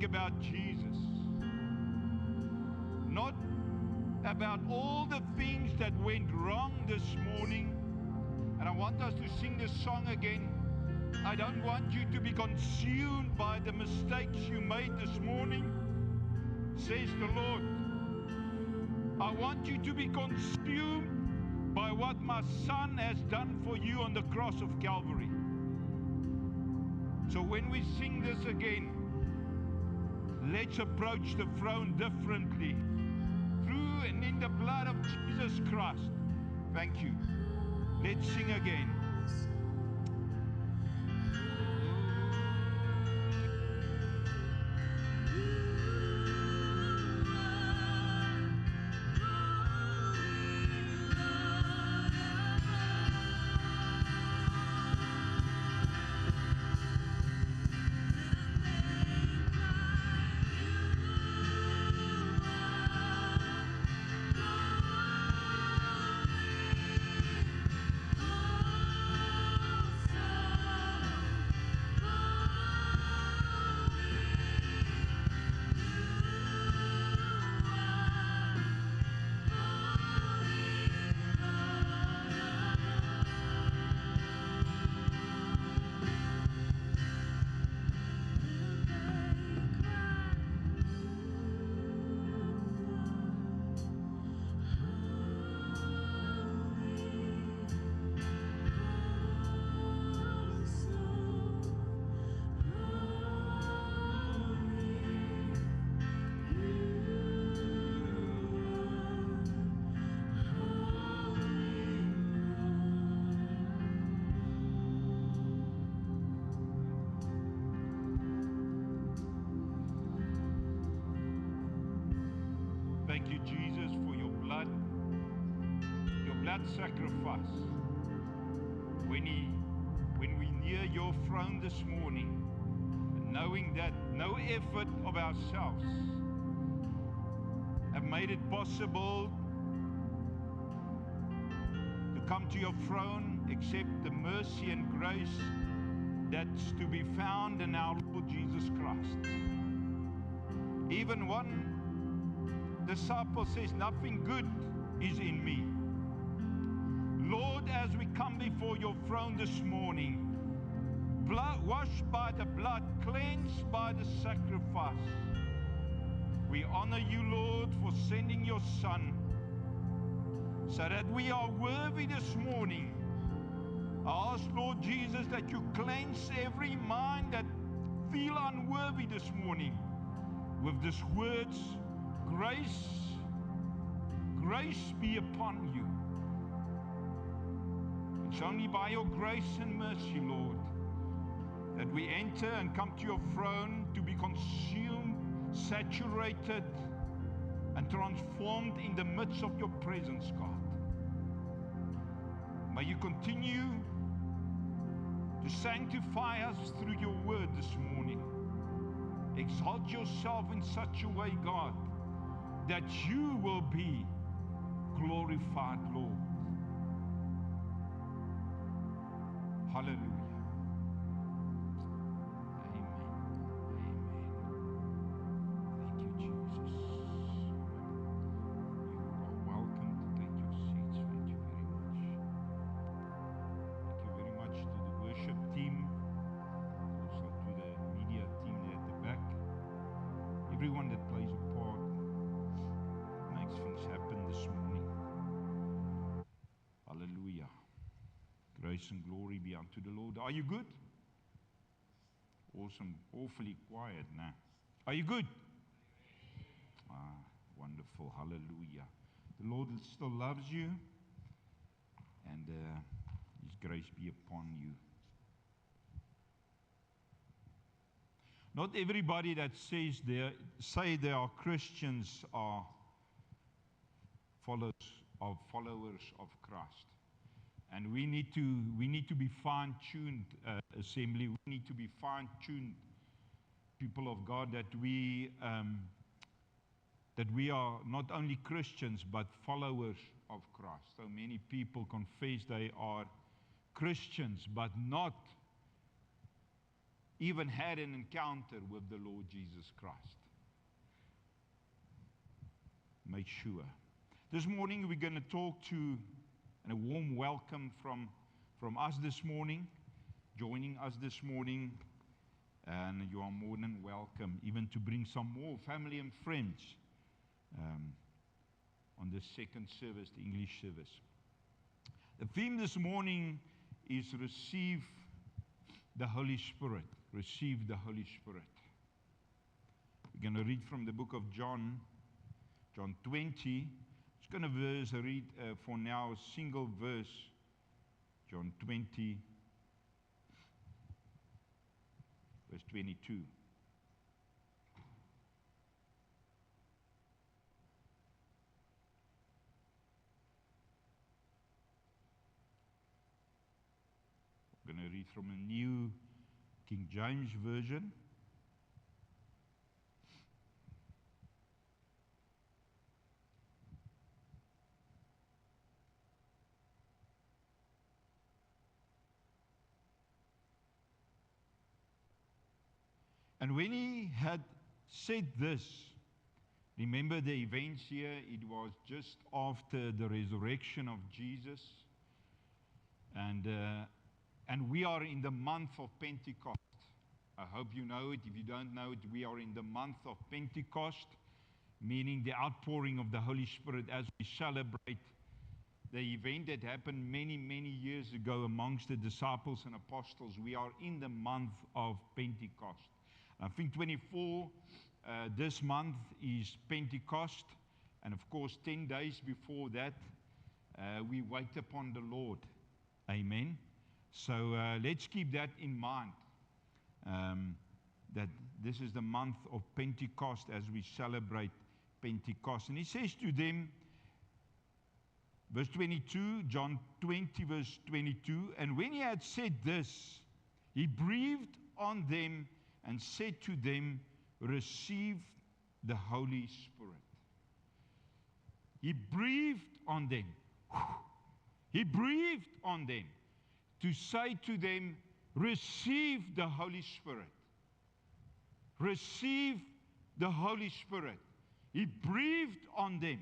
think about Jesus. Not about all the things that went wrong this morning. And I want us to sing this song again. I don't want you to be consumed by the mistakes you made this morning, says the Lord. I want you to be consumed by what my Son has done for you on the cross of Calvary. So when we sing this again, let's approach the throne differently. Through and in the blood of Jesus Christ. Thank you. Let's sing again. Thank you, Jesus, for your blood sacrifice. When we near your throne this morning, knowing that no effort of ourselves have made it possible to come to your throne except the mercy and grace that's to be found in our Lord Jesus Christ. Even one disciple says, nothing good is in me. Lord, as we come before your throne this morning, washed by the blood, cleansed by the sacrifice, we honor you, Lord, for sending your Son, so that we are worthy this morning. I ask, Lord Jesus, that you cleanse every mind that feel unworthy this morning with these words, grace be upon you. It's only by your grace and mercy, Lord, that we enter and come to your throne to be consumed, saturated, and transformed in the midst of your presence, God. May you continue to sanctify us through your word this morning. Exalt yourself in such a way, God, that you will be glorified, Lord. Hallelujah. Amen. Amen. Thank you, Jesus. You are welcome to take your seats. Thank you very much. Thank you very much to the worship team, also to the media team there at the back. Everyone that plays a part makes things happen this morning. Hallelujah. Grace and glory be unto the Lord. Are you good? Awesome. Awfully quiet now. Are you good? Wonderful. Hallelujah. The Lord still loves you, and His grace be upon you. Not everybody that say they are Christians are followers of Christ. And we need to be fine-tuned, assembly. We need to be fine-tuned, people of God, that we are not only Christians but followers of Christ. So many people confess they are Christians but not even had an encounter with the Lord Jesus Christ. Make sure. This morning we're going to talk to, and a warm welcome from us this morning, joining us this morning, and you are more than welcome even to bring some more family and friends on the second service, the English service. The theme this morning is receive the Holy Spirit. Receive the Holy Spirit. We're going to read from the book of John 20. It's going to read for now a single verse, John 20, verse 22. I'm going to read from a New King James Version. And when he had said this, remember the events here, it was just after the resurrection of Jesus. And we are in the month of Pentecost. I hope you know it. If you don't know it, we are in the month of Pentecost, meaning the outpouring of the Holy Spirit as we celebrate the event that happened many, many years ago amongst the disciples and apostles. We are in the month of Pentecost. I think 24 this month is Pentecost. And of course, 10 days before that, we wait upon the Lord. Amen. So let's keep that in mind, that this is the month of Pentecost as we celebrate Pentecost. And he says to them, verse 22, John 20, verse 22, and when he had said this, he breathed on them and said to them, receive the Holy Spirit. He breathed on them. He breathed on them to say to them, receive the Holy Spirit. Receive the Holy Spirit. He breathed on them.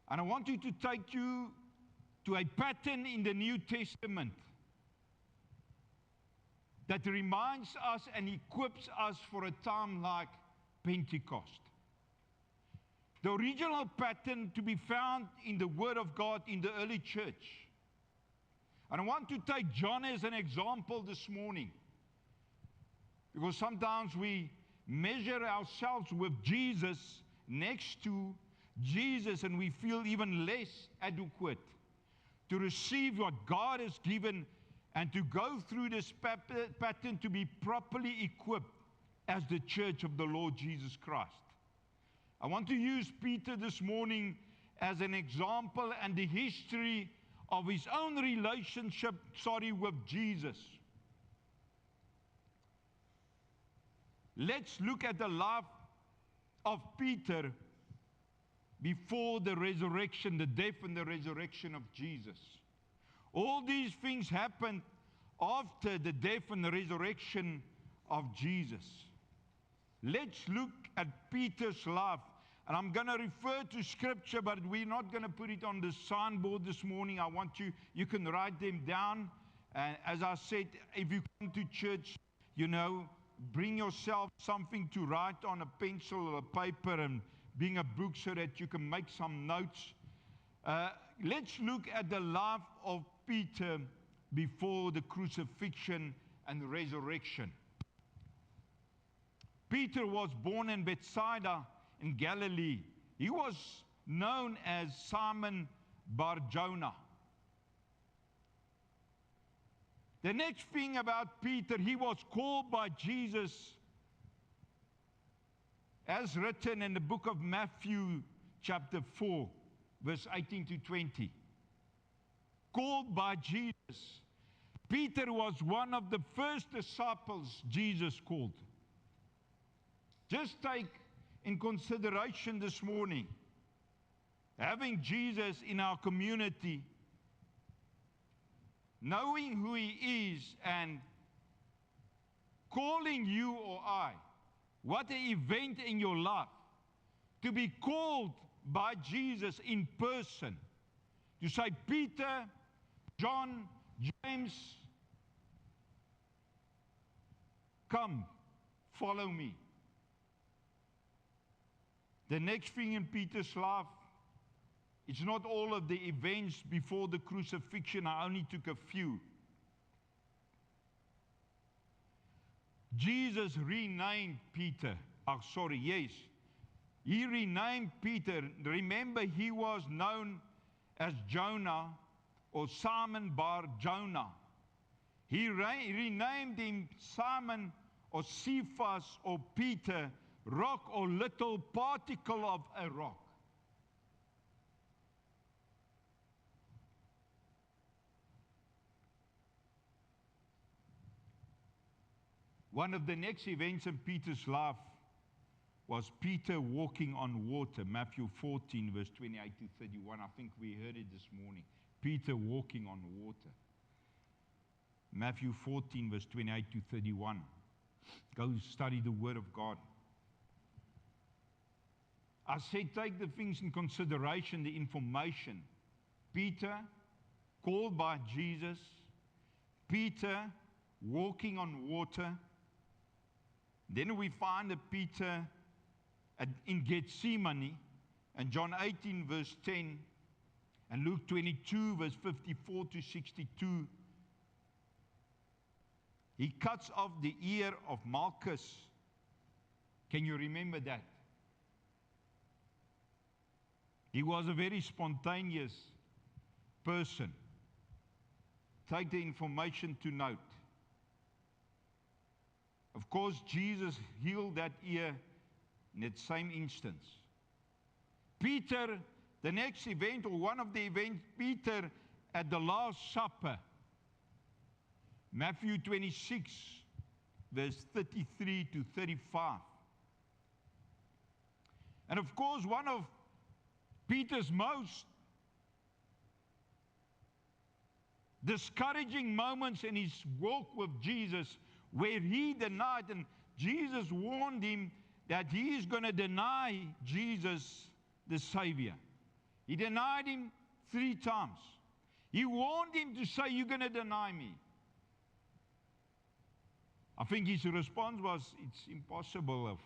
And I want you to take you to a pattern in the New Testament that reminds us and equips us for a time like Pentecost. The original pattern to be found in the Word of God in the early church. And I want to take John as an example this morning, because sometimes we measure ourselves with Jesus next to Jesus and we feel even less adequate to receive what God has given and to go through this pattern to be properly equipped as the church of the Lord Jesus Christ. I want to use Peter this morning as an example and the history of his own relationship, with Jesus. Let's look at the life of Peter before the resurrection, the death and the resurrection of Jesus. All these things happened after the death and the resurrection of Jesus. Let's look at Peter's life. And I'm going to refer to scripture, but we're not going to put it on the signboard this morning. I want you can write them down. And as I said, if you come to church, bring yourself something to write on, a pencil or a paper, and bring a book so that you can make some notes. Let's look at the life of Peter before the crucifixion and the resurrection. Peter was born in Bethsaida in Galilee. He was known as Simon Bar-Jonah. The next thing about Peter, he was called by Jesus, as written in the book of Matthew, chapter 4, verse 18 to 20. Called by Jesus. Peter was one of the first disciples Jesus called. Just take in consideration this morning, having Jesus in our community knowing who He is and calling you or I, what an event in your life, to be called by Jesus in person, to say, Peter, John, James, come, follow me. The next thing in Peter's life, it's not all of the events before the crucifixion. I only took a few. Jesus renamed Peter. He renamed Peter. Remember, he was known as Jonah or Simon Bar Jonah. He renamed him Simon or Cephas or Peter, rock or little particle of a rock. One of the next events in Peter's life was Peter walking on water. Matthew 14, verse 28 to 31. I think we heard it this morning. Peter walking on water. Matthew 14, verse 28 to 31. Go study the Word of God. I said take the things in consideration, the information. Peter, called by Jesus. Peter, walking on water. Then we find that Peter in Gethsemane, and John 18, verse 10, and Luke 22, verse 54 to 62. He cuts off the ear of Malchus. Can you remember that? He was a very spontaneous person. Take the information to note. Of course, Jesus healed that ear in that same instance. Peter, the next event, or one of the events, Peter at the Last Supper. Matthew 26, verse 33 to 35. And of course, one of Peter's most discouraging moments in his walk with Jesus, where he denied, and Jesus warned him that he is going to deny Jesus, the Savior. He denied him 3 times. He warned him to say, you're going to deny me. I think his response was, it's impossible.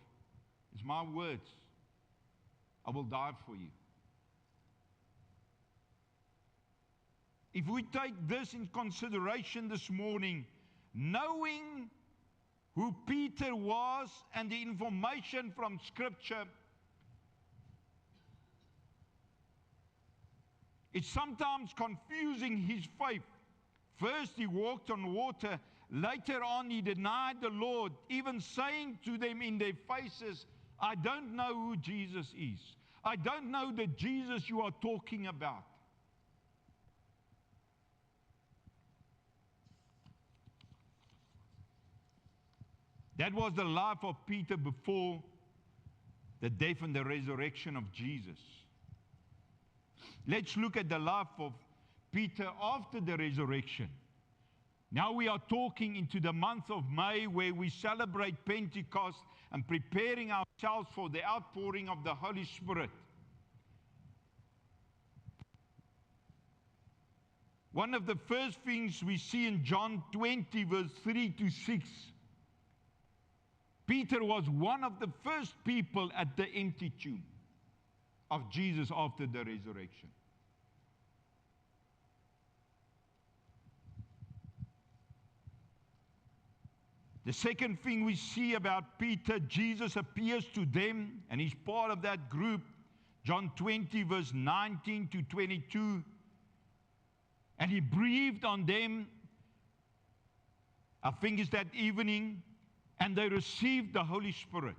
It's my words. I will die for you. If we take this in consideration this morning, knowing who Peter was and the information from Scripture, it's sometimes confusing his faith. First he walked on water, later on he denied the Lord, even saying to them in their faces, I don't know who Jesus is. I don't know the Jesus you are talking about. That was the life of Peter before the death and the resurrection of Jesus. Let's look at the life of Peter after the resurrection. Now we are talking into the month of May, where we celebrate Pentecost and preparing ourselves for the outpouring of the Holy Spirit. One of the first things we see in John 20, verse 3 to 6, Peter was one of the first people at the empty tomb of Jesus after the resurrection. The second thing we see about Peter, Jesus appears to them, and he's part of that group. John 20, verse 19 to 22. And he breathed on them, I think it's that evening, and they received the Holy Spirit.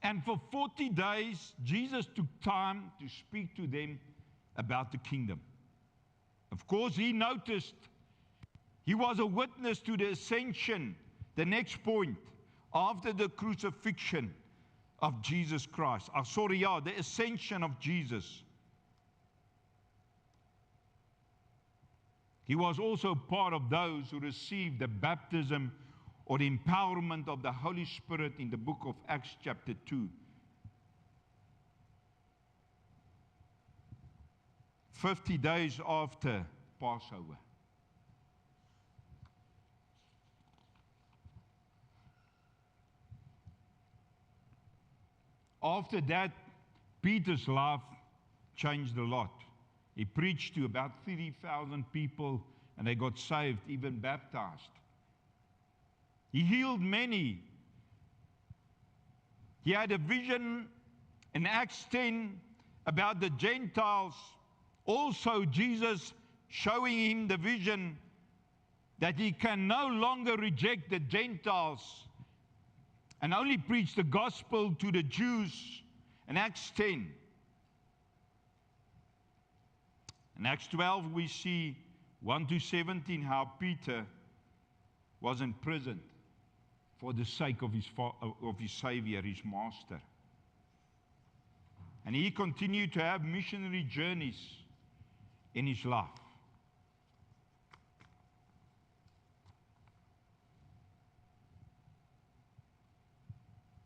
And for 40 days, Jesus took time to speak to them about the kingdom. Of course, he noticed he was a witness to the ascension, the next point, after the crucifixion. of Jesus Christ. The ascension of Jesus. He was also part of those who received the baptism or the empowerment of the Holy Spirit in the book of Acts chapter 2. 50 days after Passover. After that, Peter's life changed a lot. He preached to about 30,000 people, and they got saved, even baptized. He healed many. He had a vision in Acts 10 about the Gentiles. Also, Jesus showing him the vision that he can no longer reject the Gentiles and only preach the gospel to the Jews in Acts 10. In Acts 12, we see 1 to 17 how Peter was imprisoned for the sake of his Savior, his Master. And he continued to have missionary journeys in his life.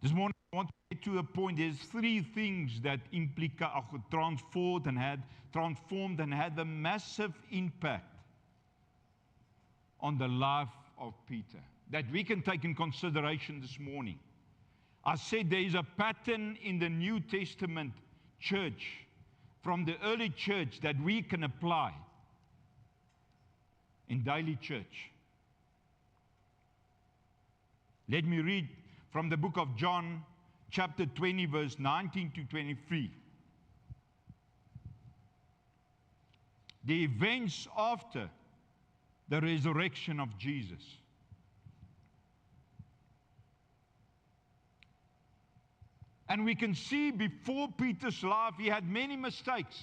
This morning I want to get to a point. There's three things that transformed and had a massive impact on the life of Peter that we can take in consideration this morning. I said there is a pattern in the New Testament church, from the early church, that we can apply in daily church. Let me read from the book of John, chapter 20, verse 19 to 23. The events after the resurrection of Jesus. And we can see before Peter's life, he had many mistakes.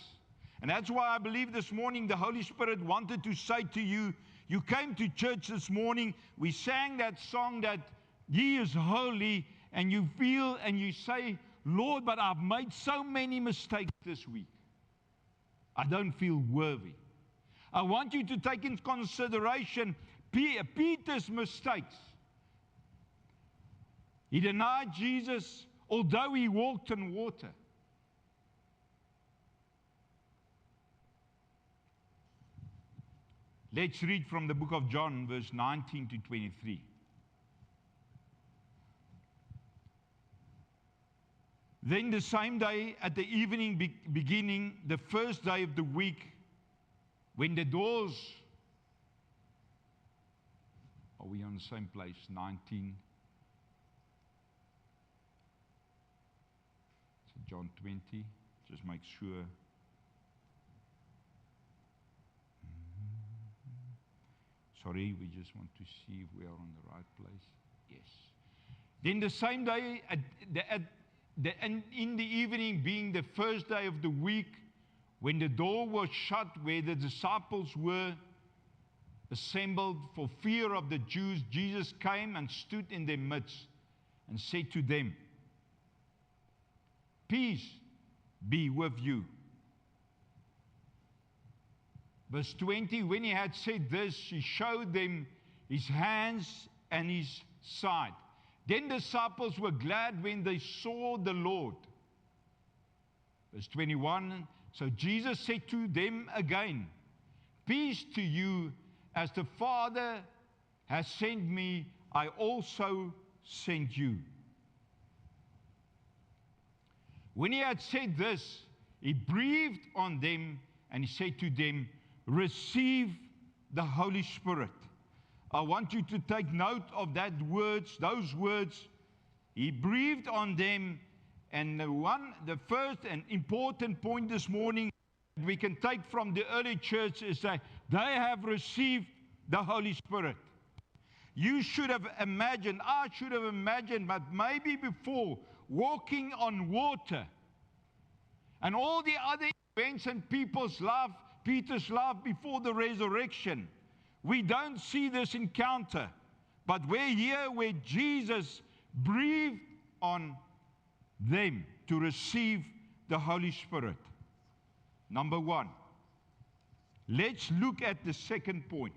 And that's why I believe this morning the Holy Spirit wanted to say to you, you came to church this morning, we sang that song that He is holy, and you feel and you say, Lord, but I've made so many mistakes this week. I don't feel worthy. I want you to take into consideration Peter's mistakes. He denied Jesus, although he walked on water. Let's read from the book of John, verse 19 to 23. Then the same day at the evening beginning, the first day of the week, when the doors, are we on the same place? 19. So John 20, just make sure. Sorry, we just want to see if we are on the right place. Yes. Then the same day, in the evening, being the first day of the week, when the door was shut where the disciples were assembled for fear of the Jews, Jesus came and stood in their midst and said to them, "Peace be with you." Verse 20, when he had said this, he showed them his hands and his side. Then the disciples were glad when they saw the Lord. Verse 21, so Jesus said to them again, "Peace to you, as the Father has sent me, I also send you." When he had said this, he breathed on them and he said to them, "Receive the Holy Spirit." I want you to take note of those words. He breathed on them, and the first and important point this morning we can take from the early church is that they have received the Holy Spirit. You should have imagined, I should have imagined, but maybe before, walking on water and all the other events in Peter's life before the resurrection. We don't see this encounter, but we're here where Jesus breathed on them to receive the Holy Spirit? Number one. Let's look at the second point.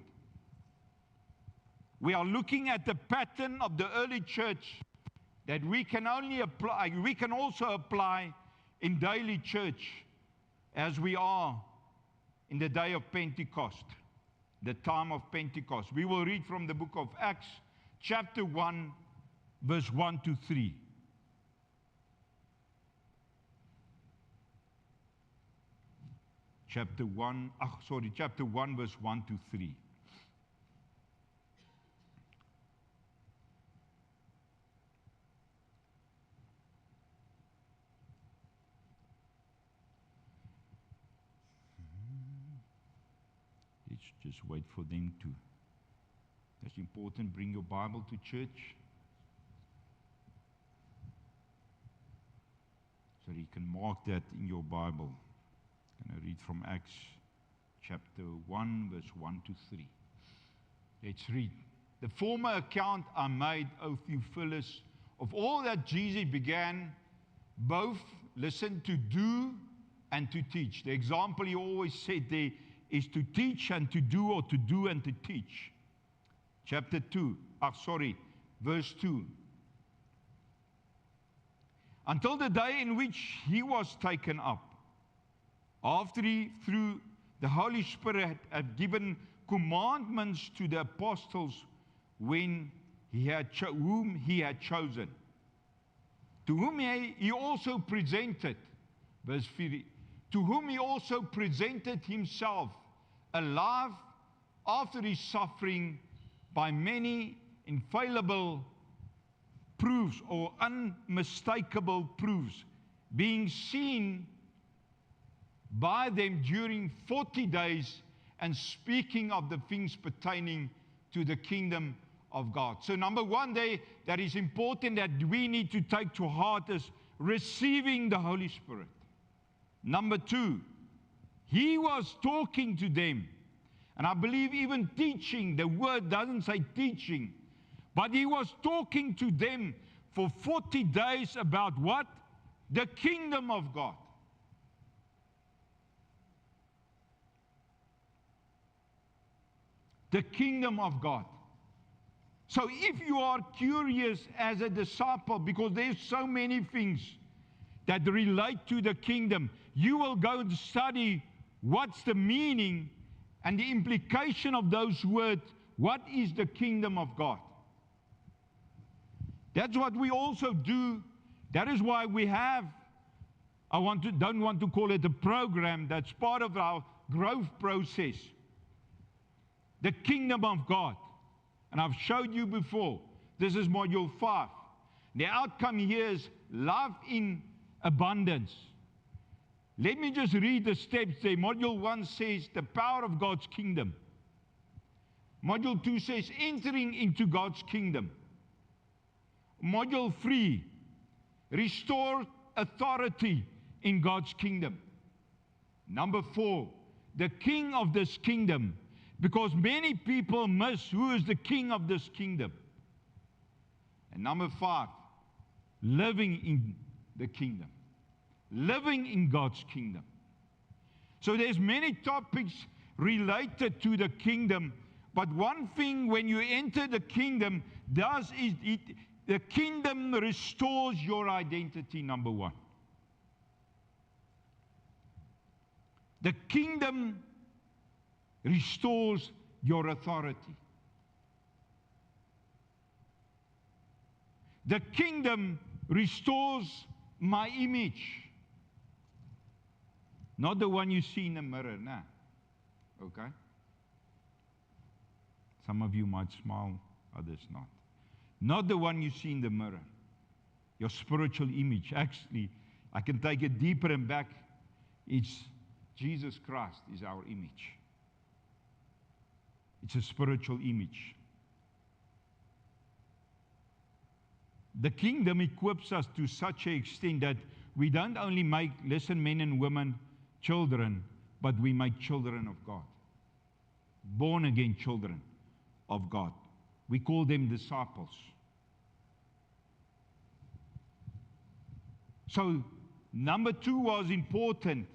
We are looking at the pattern of the early church that we can also apply in daily church as we are in the day of Pentecost, the time of Pentecost. We will read from the book of Acts, chapter 1, verse 1 to 3. Chapter 1, verse 1 to 3. Let's just wait for them to. That's important. Bring your Bible to church, so you can mark that in your Bible. I'm going to read from Acts chapter 1, verse 1 to 3. Let's read. The former account I made, O Theophilus, of all that Jesus began, both listen to do and to teach. The example he always said there is to teach and to do, or to do and to teach. Verse 2. Until the day in which he was taken up, after he, through the Holy Spirit, had given commandments to the apostles whom he had chosen, to whom he also presented, verse 3, to whom he also presented himself alive after his suffering by many infallible proofs or unmistakable proofs, being seen by them during 40 days, and speaking of the things pertaining to the kingdom of God. So number one there, that is important that we need to take to heart is receiving the Holy Spirit. Number two, he was talking to them. And I believe even teaching, the word doesn't say teaching, but he was talking to them for 40 days about what? The kingdom of God. The kingdom of God. So if you are curious as a disciple, because there's so many things that relate to the kingdom, you will go and study what's the meaning and the implication of those words. What is the kingdom of God? That's what we also do. That is why we have, don't want to call it a program, that's part of our growth process. The kingdom of God. And I've showed you before, this is module 5. The outcome here is love in abundance. Let me just read the steps there. Module 1 says the power of God's kingdom. Module 2 says entering into God's kingdom. Module 3, restore authority in God's kingdom. Number 4, the king of this kingdom. Because many people miss who is the king of this kingdom. And number 5, living in the kingdom. Living in God's kingdom. So there's many topics related to the kingdom, but one thing when you enter the kingdom the kingdom restores your identity, number 1. The kingdom restores your authority. The kingdom restores my image. Not the one you see in the mirror, nah. Okay? Some of you might smile, others not. Not the one you see in the mirror. Your spiritual image. Actually, I can take it deeper and back. It's Jesus Christ is our image. It's a spiritual image. The kingdom equips us to such an extent that we don't only make, listen, men and women, children, but we make children of God. Born again children of God. We call them disciples. So, number 2 was important.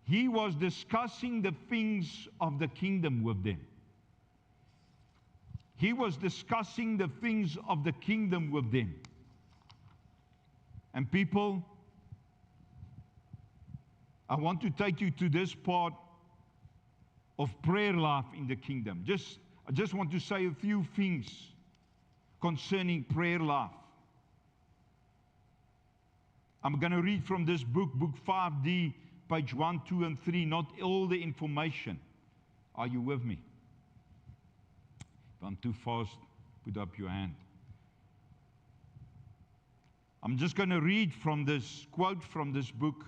He was discussing the things of the kingdom with them. He was discussing the things of the kingdom with them. And people, I want to take you to this part of prayer life in the kingdom. I just want to say a few things concerning prayer life. I'm going to read from this book, Book 5D, page 1, 2, and 3, not all the information. Are you with me? If I'm too fast, put up your hand. I'm just going to read from this quote from this book.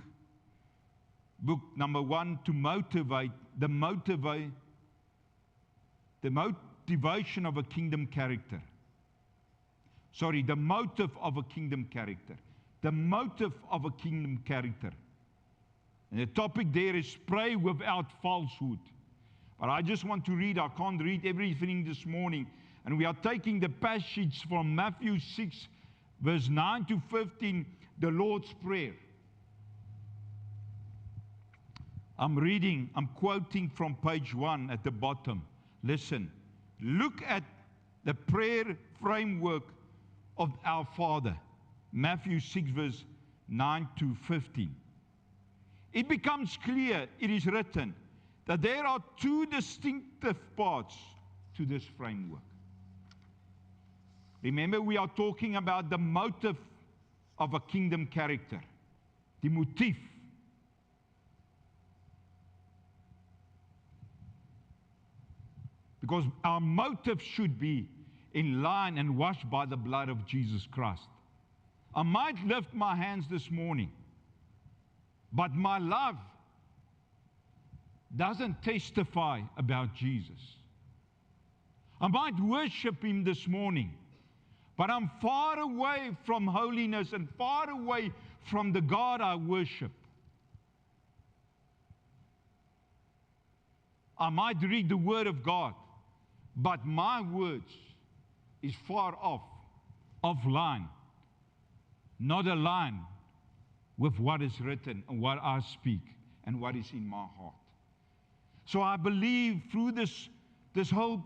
Book number 1, to motivate, the motivation of a kingdom character. Sorry, the motive of a kingdom character. The motive of a kingdom character. And the topic there is pray without falsehood. But I just want to read, I can't read everything this morning. And we are taking the passage from Matthew 6, verse 9 to 15, the Lord's Prayer. I'm quoting from page 1 at the bottom. Listen, look at the prayer framework of our Father. Matthew 6, verse 9 to 15. It becomes clear, it is written, that there are 2 distinctive parts to this framework. Remember, we are talking about the motive of a kingdom character. The motief. Because our motive should be in line and washed by the blood of Jesus Christ. I might lift my hands this morning, but my love doesn't testify about Jesus. I might worship Him this morning, but I'm far away from holiness and far away from the God I worship. I might read the Word of God, but my words is far offline, not aligned with what is written and what I speak and what is in my heart. So I believe through this whole,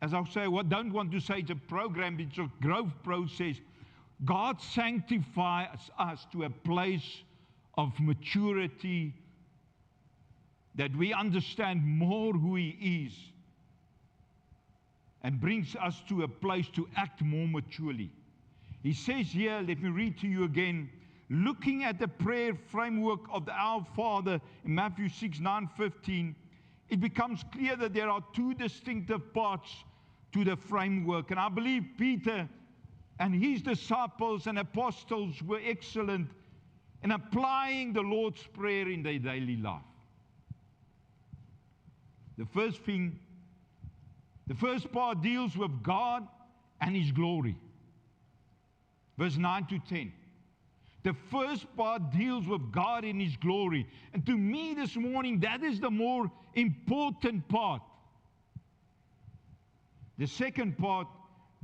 as I'll say, don't want to say it's a program, it's a growth process. God sanctifies us to a place of maturity, that we understand more who He is, and brings us to a place to act more maturely. He says here, let me read to you again, looking at the prayer framework of the Our Father in Matthew 6, 9, 15, it becomes clear that there are 2 distinctive parts to the framework. And I believe Peter and his disciples and apostles were excellent in applying the Lord's Prayer in their daily life. The first part deals with God and His glory. Verse 9 to 10. The first part deals with God in His glory. And to me this morning, that is the more important part. The second part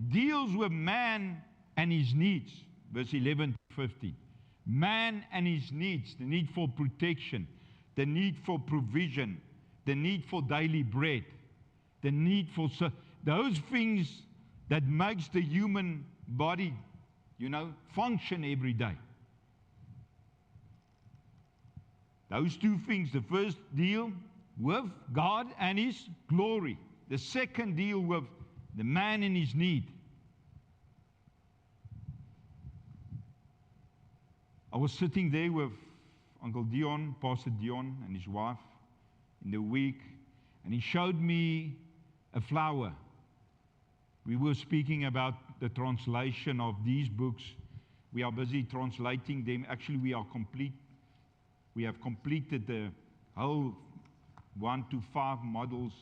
deals with man and his needs. Verse 11 to 15. Man and his needs, the need for protection, the need for provision, the need for daily bread, the need for those things that makes the human body, function every day. Those 2 things, the first deal with God and His glory. The second deal with the man and his need. I was sitting there with Uncle Dion, Pastor Dion, and his wife in the week, and he showed me a flower. We were speaking about the translation of these books. We are busy translating them. Actually, we have completed the whole 1 to 5 models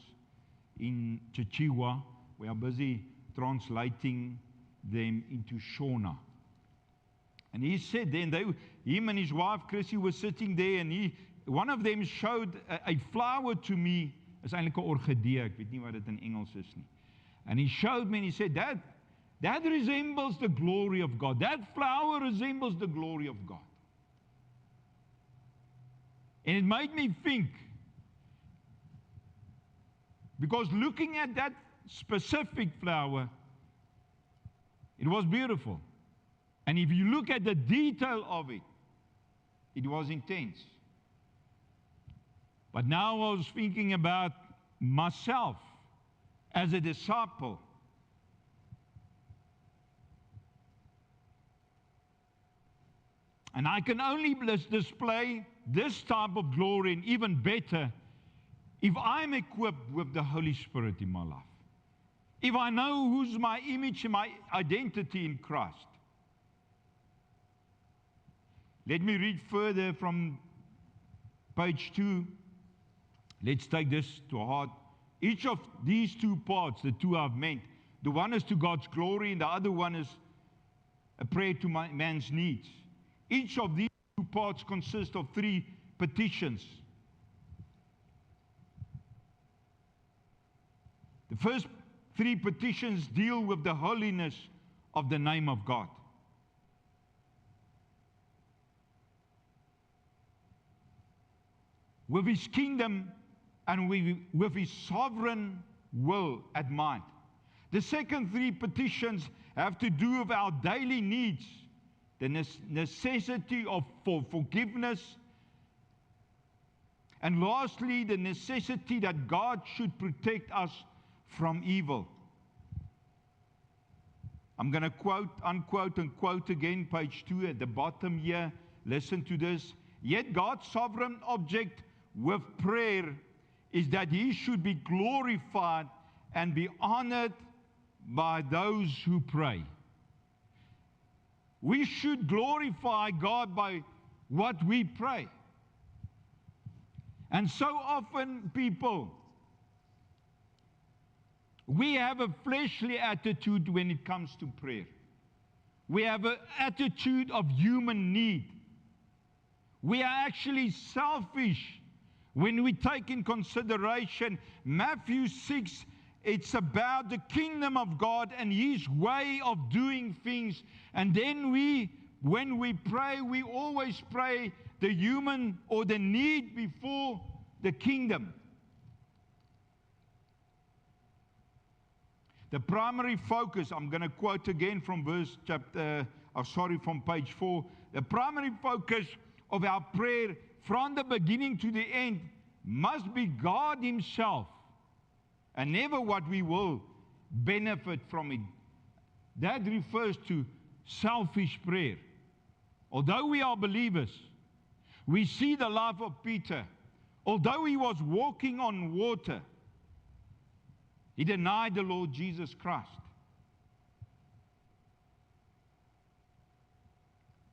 in Chichewa. We are busy translating them into Shona. And he said then, him and his wife Chrissy were sitting there, and one of them showed a flower to me. Is eintlik 'n orgidee, ek weet nie wat dit in Engels is nie. And he showed me and he said, that resembles the glory of God. That flower resembles the glory of God. And it made me think, because looking at that specific flower, it was beautiful. And if you look at the detail of it, it was intense. But now I was thinking about myself as a disciple. And I can only display this type of glory, and even better, if I'm equipped with the Holy Spirit in my life. If I know who's my image and my identity in Christ. Let me read further from page 2. Let's take this to heart. Each of these two parts, the two I've meant, the one is to God's glory and the other one is a prayer to man's needs. Each of these two parts consists of 3 petitions. The first 3 petitions deal with the holiness of the name of God. With His kingdom and with His sovereign will at mind. The second 3 petitions have to do with our daily needs, the necessity for forgiveness, and lastly, the necessity that God should protect us from evil. I'm going to quote, unquote, and quote again, page 2 at the bottom here. Listen to this. Yet God's sovereign object with prayer is that He should be glorified and be honored by those who pray. We should glorify God by what we pray. And so often people, we have a fleshly attitude when it comes to prayer. We have an attitude of human need. We are actually selfish when we take in consideration Matthew 6. It's about the kingdom of God and His way of doing things. And then when we pray, we always pray the human or the need before the kingdom. The primary focus, I'm going to quote again from from page 4. The primary focus of our prayer from the beginning to the end must be God Himself, and never what we will benefit from it. That refers to selfish prayer. Although we are believers, we see the life of Peter. Although he was walking on water, he denied the Lord Jesus Christ.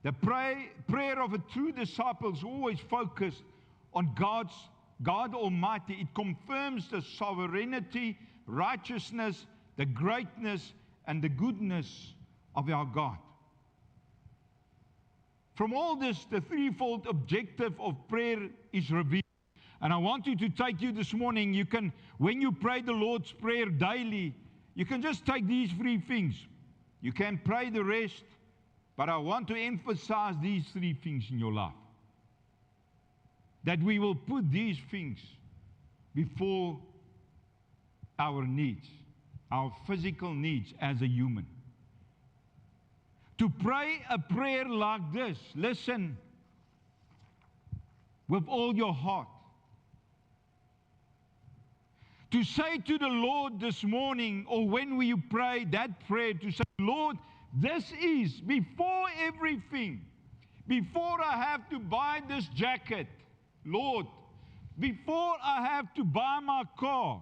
The prayer of a true disciple is always focused on God Almighty. It confirms the sovereignty, righteousness, the greatness, and the goodness of our God. From all this, the threefold objective of prayer is revealed. And I want you to take you this morning, you can, when you pray the Lord's Prayer daily, you can just take these 3 things. You can pray the rest, but I want to emphasize these 3 things in your life. That we will put these things before our needs, our physical needs as a human. To pray a prayer like this, listen, with all your heart. To say to the Lord this morning, or when we pray that prayer, to say, Lord, this is, before everything, before I have to buy this jacket, Lord, before I have to buy my car,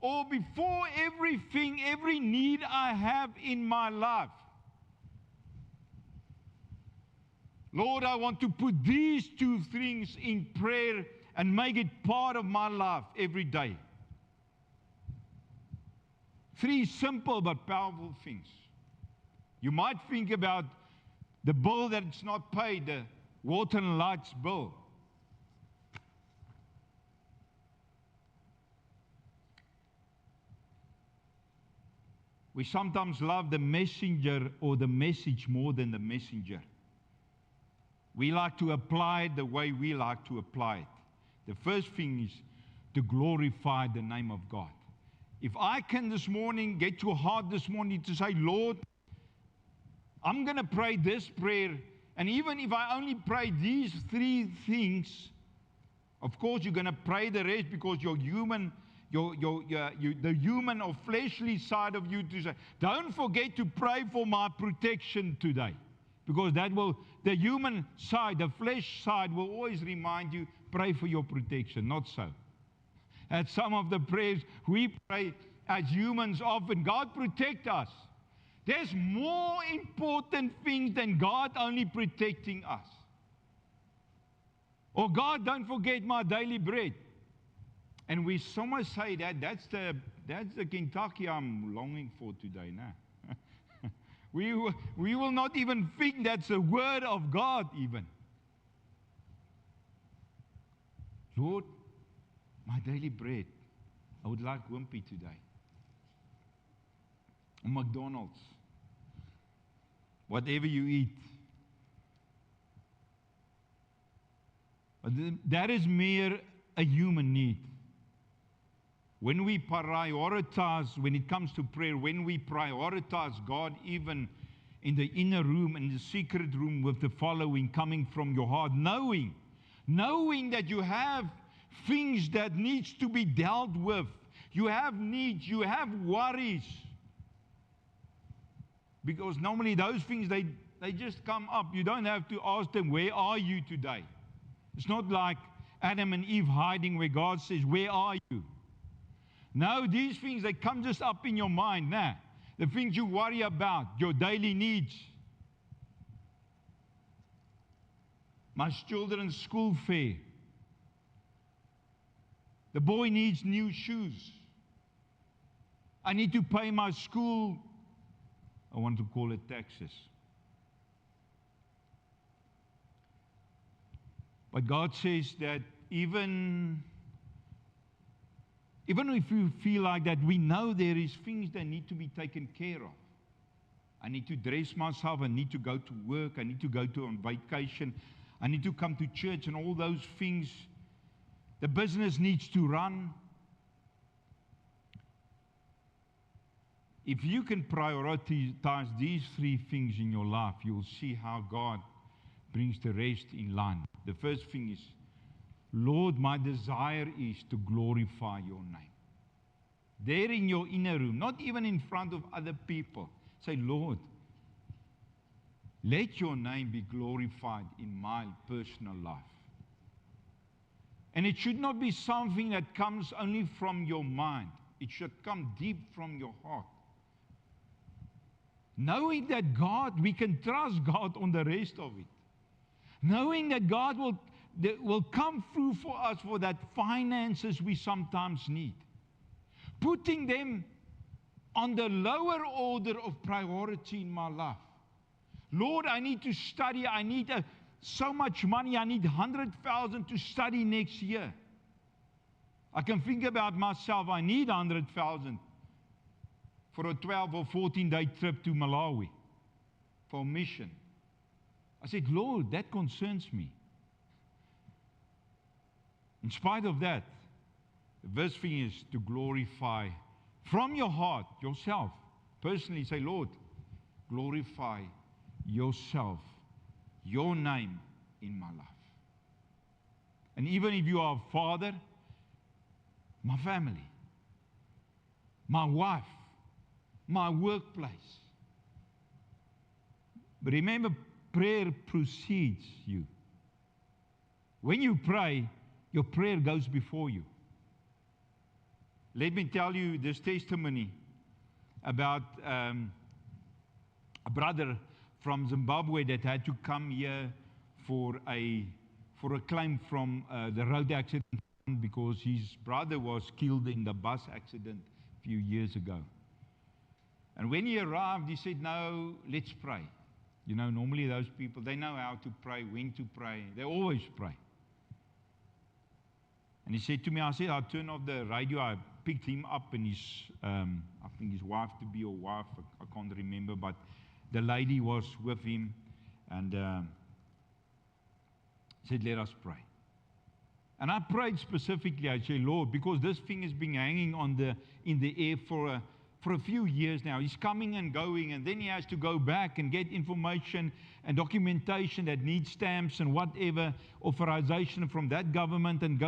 or before everything, every need I have in my life, Lord, I want to put these 2 things in prayer and make it part of my life every day. 3 simple but powerful things. You might think about the bill that's not paid, the water and lights bill. We sometimes love the messenger or the message more than the messenger. We like to apply it the way we like to apply it. The first thing is to glorify the name of God. If I can this morning get your heart this morning to say, Lord, I'm going to pray this prayer, and even if I only pray these three things, of course you're going to pray the rest because you're human, the human or fleshly side of you to say, don't forget to pray for my protection today. Because the human side, the flesh side will always remind you, pray for your protection. Not so. That's some of the prayers we pray as humans often. God protect us. There's more important things than God only protecting us. Or God, don't forget my daily bread. And we so much say that, that's the Kentucky I'm longing for today now. We will not even think that's a word of God even. Lord, my daily bread, I would like Wimpy today. Or McDonald's. Whatever you eat. But that is mere a human need. When we prioritize, when it comes to prayer, when we prioritize God even in the inner room, in the secret room with the following coming from your heart, knowing that you have things that needs to be dealt with. You have needs, you have worries. Because normally those things, they just come up. You don't have to ask them, where are you today? It's not like Adam and Eve hiding where God says, where are you? No, these things, they come just up in your mind now. The things you worry about, your daily needs. My children's school fare. The boy needs new shoes. I need to pay my school, I want to call it taxes. But God says that even if you feel like that, we know there is things that need to be taken care of. I need to dress myself, I need to go to work, I need to go on vacation, I need to come to church and all those things. The business needs to run. If you can prioritize these three things in your life, you'll see how God brings the rest in line. The first thing is, Lord, my desire is to glorify your name. There in your inner room, not even in front of other people. Say, Lord, let your name be glorified in my personal life. And it should not be something that comes only from your mind. It should come deep from your heart. Knowing that God, we can trust God on the rest of it. Knowing that God will come through for us for that finances we sometimes need. Putting them on the lower order of priority in my life. Lord, I need to study. I need so much money. I need 100,000 to study next year. I can think about myself. I need 100,000 for a 12 or 14-day trip to Malawi for a mission. I said, Lord, that concerns me. In spite of that, the first thing is to glorify from your heart, yourself. Personally say, Lord, glorify yourself, your name in my life. And even if you are a father, my family, my wife, my workplace. But remember, prayer precedes you. When you pray, your prayer goes before you. Let me tell you this testimony about a brother from Zimbabwe that had to come here for a claim from the road accident because his brother was killed in the bus accident a few years ago. And when he arrived, he said, no, let's pray. You know, normally those people, they know how to pray, when to pray. They always pray. And he said to me, I turned off the radio, I picked him up and his, I think his wife-to-be or wife, I can't remember, but the lady was with him and said, let us pray. And I prayed specifically, I said, Lord, because this thing has been hanging in the air for a few years now. He's coming and going, and then he has to go back and get information and documentation that needs stamps and whatever, authorization from that government, and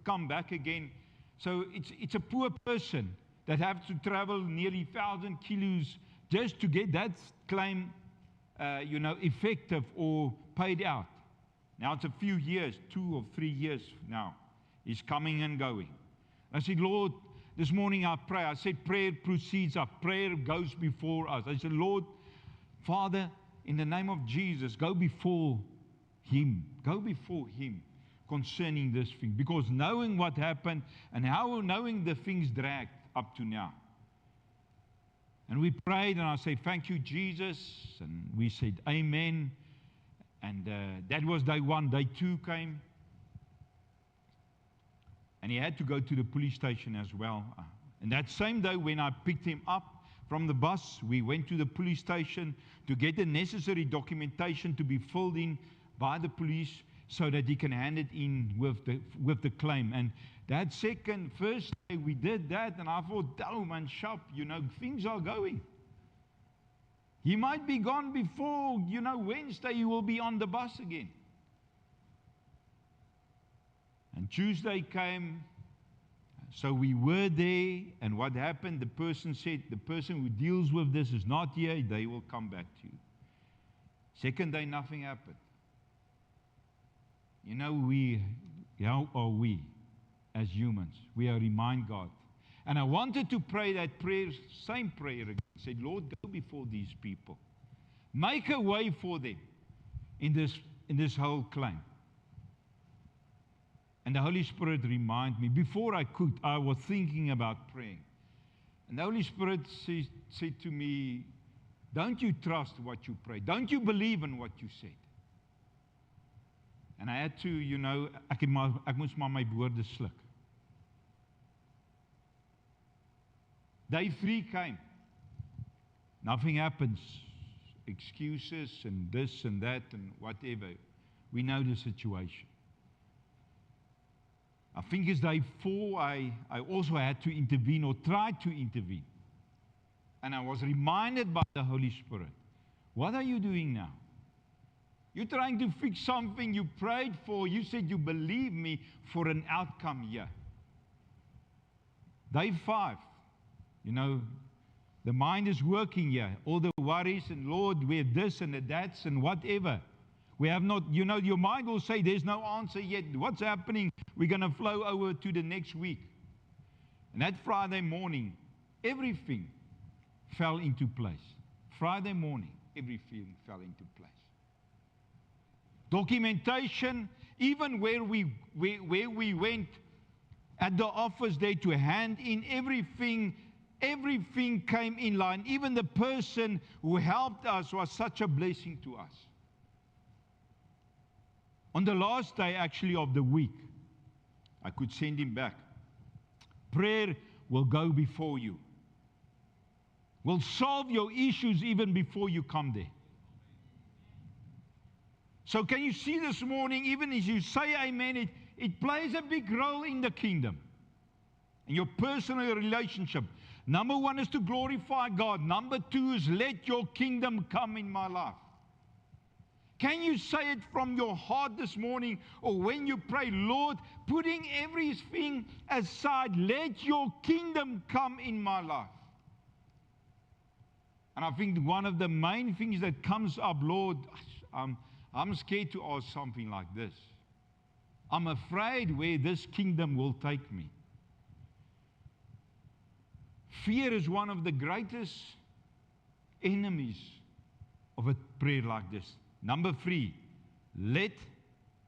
come back again. So it's a poor person that has to travel nearly 1,000 kilos just to get that claim, effective or paid out. Now it's a few years, 2 or 3 years now. He's coming and going. I said, Lord, this morning I pray. I said, prayer precedes us. Prayer goes before us. I said, Lord, Father, in the name of Jesus, go before Him. Go before Him concerning this thing. Because knowing what happened and how knowing the things dragged up to now. And we prayed, and I said, thank you, Jesus. And we said, amen. And that was day 1. Day 2 came. And he had to go to the police station as well. And that same day when I picked him up from the bus, we went to the police station to get the necessary documentation to be filled in by the police so that he can hand it in with the claim. And that first day we did that, and I thought, oh man, sharp, things are going. He might be gone before, Wednesday he will be on the bus again. And Tuesday came, so we were there, and what happened, the person said, the person who deals with this is not here, they will come back to you. Second day, nothing happened. How are we as humans? We are remind God. And I wanted to pray that prayer, same prayer again. I said, Lord, go before these people. Make a way for them in this whole claim. And the Holy Spirit reminded me, before I could, I was thinking about praying. And the Holy Spirit said to me, don't you trust what you pray? Don't you believe in what you said? And I had to, ek moes maar my woorde sluk. Day 3 came. Nothing happens. Excuses and this and that and whatever. We know the situation. I think it's day 4, I also had to intervene or tried to intervene. And I was reminded by the Holy Spirit, what are you doing now? You're trying to fix something you prayed for. You said you believe me for an outcome here. Day 5, the mind is working here. All the worries and Lord, we're this and that's and whatever. We have not, your mind will say there's no answer yet. What's happening? We're going to flow over to the next week. And that Friday morning, everything fell into place. Friday morning, everything fell into place. Documentation, even where we went at the office there to hand in everything came in line. Even the person who helped us was such a blessing to us. On the last day, actually, of the week, I could send him back. Prayer will go before you. Will solve your issues even before you come there. So can you see this morning, even as you say amen, it plays a big role in the kingdom. In your personal relationship. Number 1 is to glorify God. Number 2 is let your kingdom come in my life. Can you say it from your heart this morning, or when you pray, Lord, putting everything aside, let your kingdom come in my life? And I think one of the main things that comes up, Lord, I'm scared to ask something like this. I'm afraid where this kingdom will take me. Fear is one of the greatest enemies of a prayer like this. Number 3, let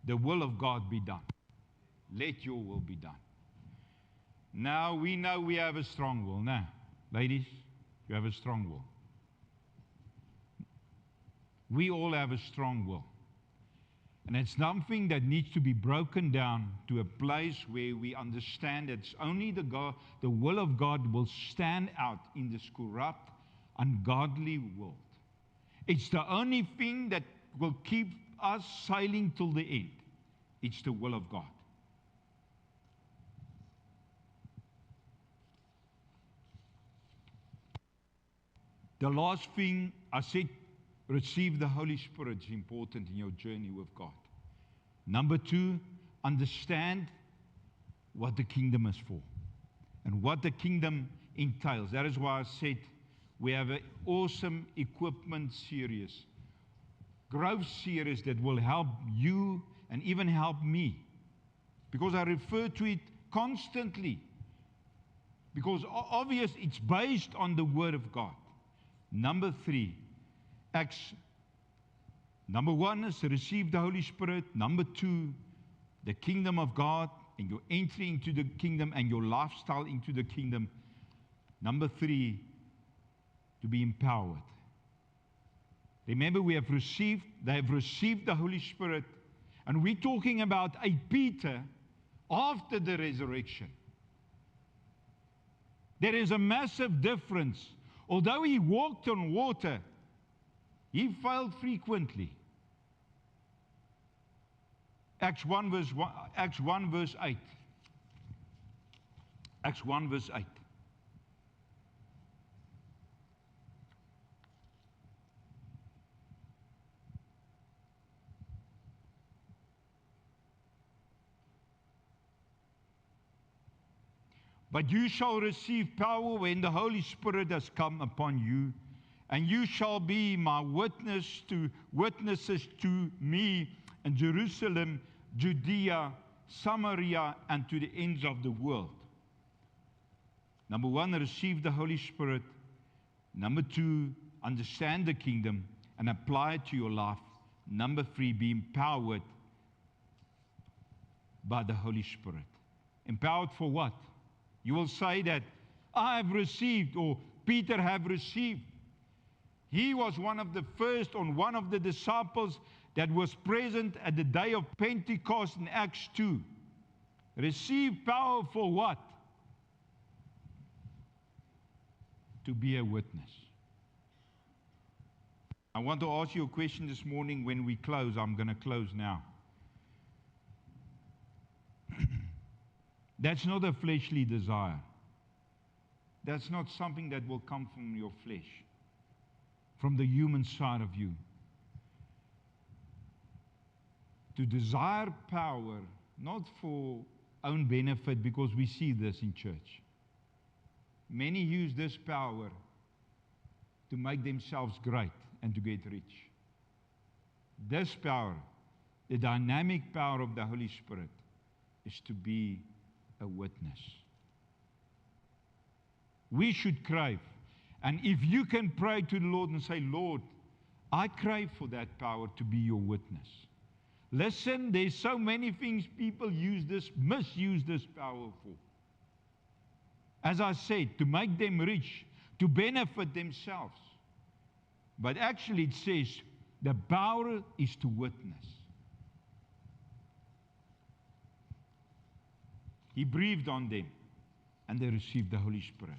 the will of God be done. Let your will be done. Now we know we have a strong will. Now, ladies, you have a strong will. We all have a strong will. And it's something that needs to be broken down to a place where we understand it's only the will of God will stand out in this corrupt, ungodly world. It's the only thing that will keep us sailing till the end. It's the will of God. The last thing I said, receive the Holy Spirit is important in your journey with God. Number 2, understand what the kingdom is for and what the kingdom entails. That is why I said we have an awesome equipment series, growth series that will help you and even help me, because I refer to it constantly, because obvious it's based on the Word of God. Number 3, number 1 is to receive the Holy Spirit. Number 2, the kingdom of God and your entry into the kingdom and your lifestyle into the kingdom. Number 3, to be empowered. Remember, they have received the Holy Spirit, and we're talking about a Peter after the resurrection. There is a massive difference. Although he walked on water, he failed frequently. Acts 1 verse 8. Acts 1 verse 8. But you shall receive power when the Holy Spirit has come upon you, and you shall be my witnesses to me in Jerusalem, Judea, Samaria, and to the ends of the world. Number 1, receive the Holy Spirit. Number 2, understand the kingdom and apply it to your life. Number 3, be empowered by the Holy Spirit. Empowered for what? You will say that I have received, or Peter have received. He was one of the first, or one of the disciples that was present at the day of Pentecost in Acts 2. Receive power for what? To be a witness. I want to ask you a question this morning when we close. I'm going to close now. That's not a fleshly desire. That's not something that will come from your flesh, from the human side of you. To desire power, not for own benefit, because we see this in church. Many use this power to make themselves great and to get rich. This power, the dynamic power of the Holy Spirit, is to be a witness. We should crave. And if you can pray to the Lord and say, Lord, I crave for that power to be your witness. Listen, there's so many things people misuse this power for. As I said, to make them rich, to benefit themselves. But actually it says the power is to witness. He breathed on them, and they received the Holy Spirit.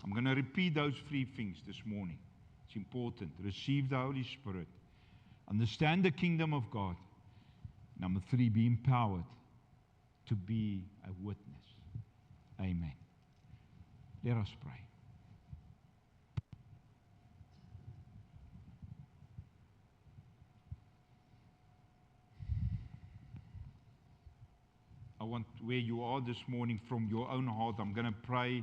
I'm going to repeat those 3 things this morning. It's important. Receive the Holy Spirit. Understand the kingdom of God. Number 3, be empowered to be a witness. Amen. Let us pray. I want, where you are this morning, from your own heart, I'm going to pray,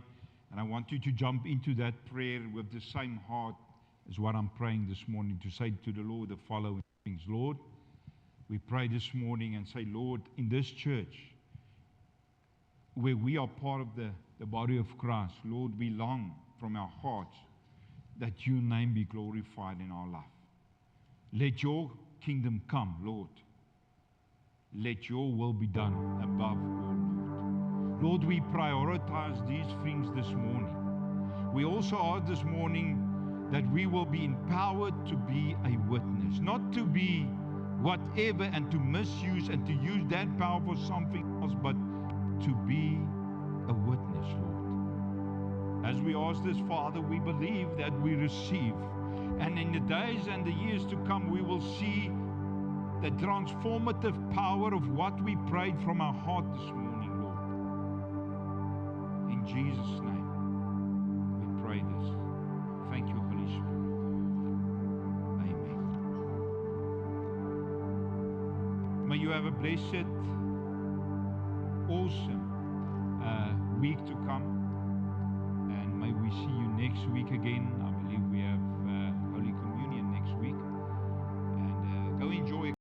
and I want you to jump into that prayer with the same heart as what I'm praying this morning, to say to the Lord the following things. Lord, we pray this morning and say, Lord, in this church, where we are part of the body of Christ, Lord, we long from our hearts that your name be glorified in our life. Let your kingdom come, Lord. Let your will be done above all, Lord. Lord, we prioritize these things this morning. We also ask this morning that we will be empowered to be a witness, not to be whatever and to misuse and to use that power for something else, but to be a witness, Lord. As we ask this, Father, we believe that we receive. And in the days and the years to come, we will see the transformative power of what we prayed from our heart this morning, Lord. In Jesus' name, we pray this. Thank you, Holy Spirit. you have a blessed, awesome week to come. And may we see you next week again. I'm